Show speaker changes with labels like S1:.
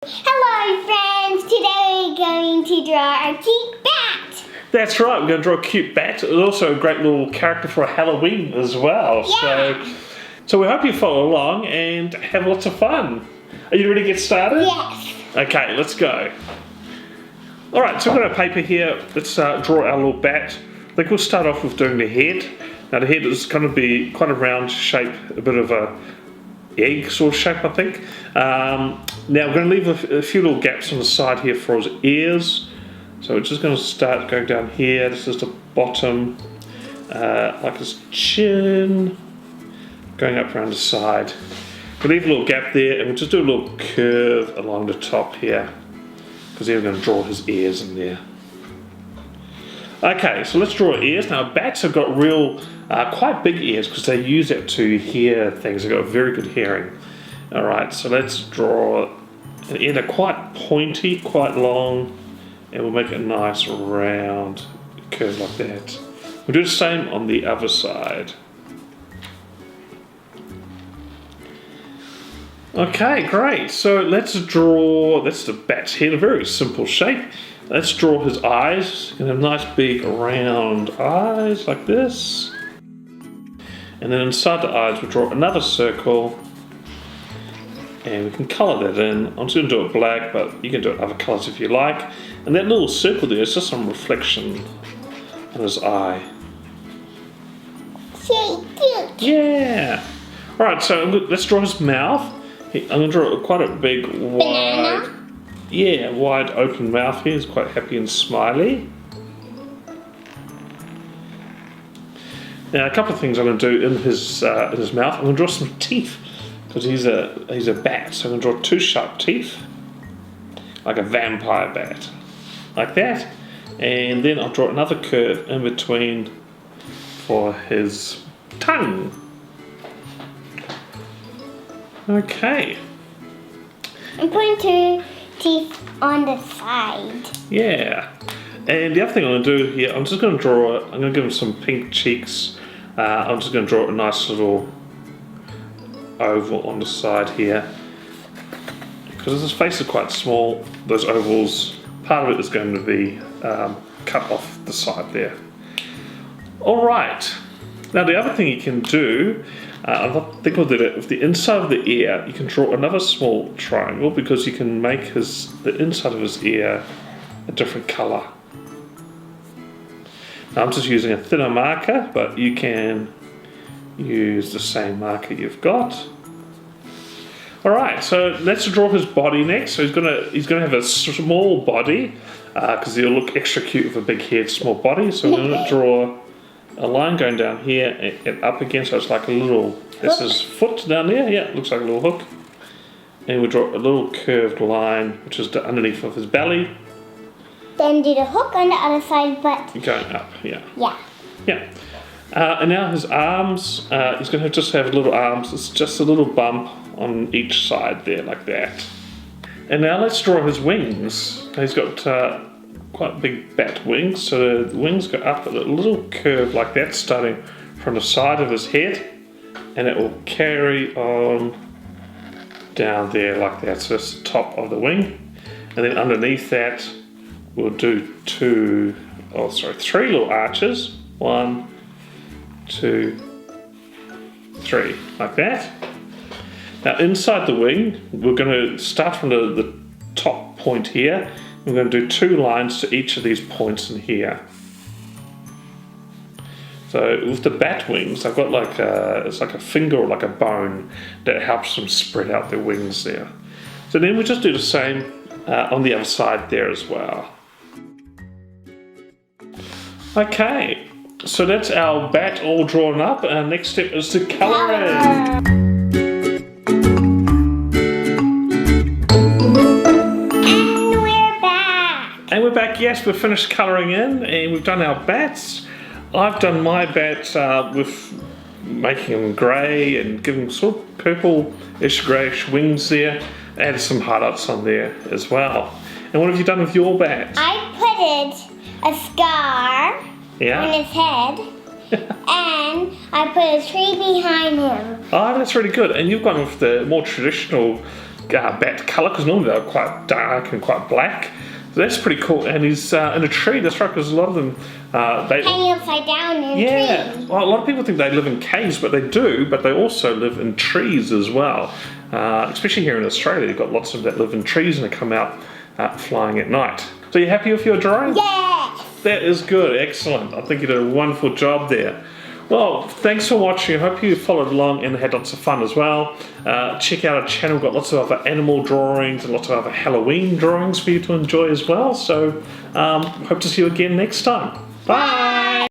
S1: Hello friends, today we're going to draw a cute bat.
S2: That's right, we're going to draw a cute bat. It's also a great little character for Halloween as well.
S1: Yeah.
S2: So we hope you follow along and have lots of fun. Are you ready to get started?
S1: Yes.
S2: Okay, let's go. Alright, so we've got our paper here. Let's draw our little bat. I think we'll start off with doing the head. Now the head is going to be quite a round shape, a bit of a egg sort of shape, I think. Now we're going to leave a few little gaps on the side here for his ears. So we're just going to start going down here. This is the bottom, like his chin, going up around the side. We'll leave a little gap there and we'll just do a little curve along the top here, because then we're going to draw his ears in there. Okay, so let's draw ears. Now bats have got real, quite big ears because they use it to hear things. They've got very good hearing. Alright, so let's draw an ear. They're quite pointy, quite long, and we'll make a nice round curve like that. We'll do the same on the other side. Okay, great. So let's draw, that's the bat's head, a very simple shape. Let's draw his eyes. He's going to have nice big round eyes like this. And then inside the eyes we'll draw another circle. And we can colour that in. I'm just going to do it black, but you can do it other colours if you like. And that little circle there is just some reflection on his eye.
S1: So cute.
S2: Yeah! Alright, so let's draw his mouth. I'm going to draw quite a big, wide... Yeah, wide open mouth here. He's quite happy and smiley. Now a couple of things I'm going to do in his mouth. I'm going to draw some teeth, because he's a bat. So I'm going to draw two sharp teeth, like a vampire bat, like that. And then I'll draw another curve in between for his tongue. Okay.
S1: I'm putting two teeth on the side.
S2: Yeah. And the other thing I'm going to do here, I'm just going to draw, I'm going to give him some pink cheeks. I'm just going to draw a nice little oval on the side here. Because his face is quite small, those ovals, part of it is going to be cut off the side there. Alright. Now the other thing you can do, I think we'll do it with the inside of the ear. You can draw another small triangle, because you can make the inside of his ear a different colour. Now I'm just using a thinner marker, but you can use the same marker you've got. Alright, so let's draw his body next. So he's gonna have a small body, because he'll look extra cute with a big head, small body. So I'm going to draw a line going down here and up again, so it's like a little, this is foot down there, yeah, it looks like a little hook. And we draw a little curved line, which is the underneath of his belly.
S1: Then do the hook on the other side, but...
S2: Going up, yeah.
S1: Yeah.
S2: Yeah. And now his arms, he's going to just have little arms, it's just a little bump on each side there, like that. And now let's draw his wings. He's got quite big bat wings, so the wings go up a little curve like that, starting from the side of his head, and it will carry on down there like that. So that's the top of the wing, and then underneath that we'll do three little arches. 1, 2, 3, like that. Now inside the wing, we're going to start from the top point here. We're going to do 2 lines to each of these points in here. So with the bat wings, I've got like it's like a finger or like a bone that helps them spread out their wings there. So then we just do the same on the other side there as well. Okay, so that's our bat all drawn up. Our next step is to colour in. And we're back, yes, we've finished colouring in and we've done our bats. I've done my bat with making them grey and giving them sort of purple-ish greyish wings there. Added some highlights on there as well. And what have you done with your bat?
S1: I put a scar on his head and I put a tree behind him.
S2: Oh, that's really good. And you've gone with the more traditional bat colour, because normally they're quite dark and quite black. So that's pretty cool. And he's in a tree. That's right, because a lot of them they
S1: Hanging upside down in a tree.
S2: Well, a lot of people think they live in caves, but they do. But they also live in trees as well. Especially here in Australia, you've got lots of them that live in trees and they come out flying at night. So you happy with your drawing?
S1: Yes!
S2: That is good. Excellent. I think you did a wonderful job there. Well, thanks for watching. I hope you followed along and had lots of fun as well. Check out our channel. We've got lots of other animal drawings and lots of other Halloween drawings for you to enjoy as well. So hope to see you again next time. Bye!